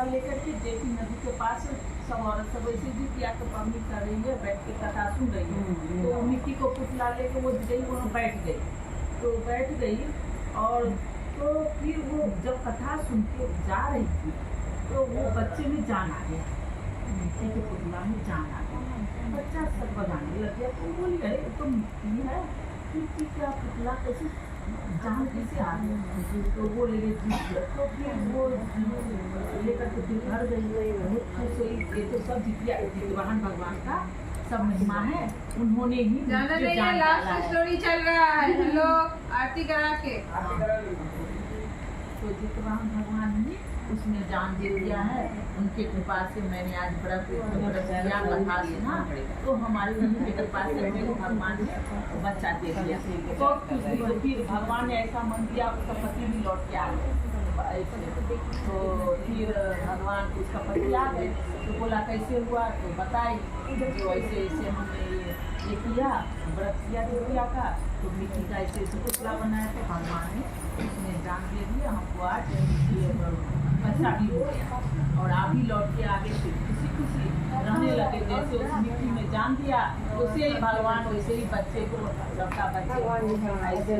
पुतला लेकर के देखी नदी के पास सब औरत सब ऐसे जी किया तो पम्मी कर रही है, बैठ के कथा सुन रही है। तो मिट्टी को पुतला लेके वो गई, वहाँ बैठ गई। तो बैठ गई और तो फिर वो जब कथा सुन के जा रही थी तो वो बच्चे में जान आ गया, मिट्टी के पुतला में जान आ गया। बच्चा सब बजाने लग गया। तो बोली अरे तो मिट्टी है, मिट्टी का पुतला कैसे जान कैसे आ गया? तो वो ले गई। तो फिर वो लेकर के फिर घर गई। बहुत खुश हुई। ये तो सब जितवाहन भगवान का सब महिमा है, उन्होंने ही ज्यादा नहीं है, लास्ट स्टोरी चल रहा है। हेलो आरती करा के। तो जितवाहन भगवान ने उसमें जान दे दिया है। उनके कृपा से मैंने आज व्रत किया कथा सुना, तो हमारे उनकी कृपा से भगवान ने बच्चा दे दिया। बहुत खुश हुई। तो फिर भगवान ने ऐसा मन दिया, उसका पति भी लौट के आ गए। तो फिर भगवान उसका पति आ गए। तो बोला कैसे हुआ? तो बताई जो ऐसे ऐसे हमने ये किया, व्रत किया देविया का, तो मिट्टी का ऐसे ऐसे पुतला बनाया। तो भगवान ने उसमें जान दे दिया। हमको आज बच्चा भी हो गया और आप ही लौट के आगे फिर खुशी खुशी रहने लगे। जैसे उस मिट्टी में जान दिया, उसे ही भगवान वैसे ही बच्चे को सबका बच्चे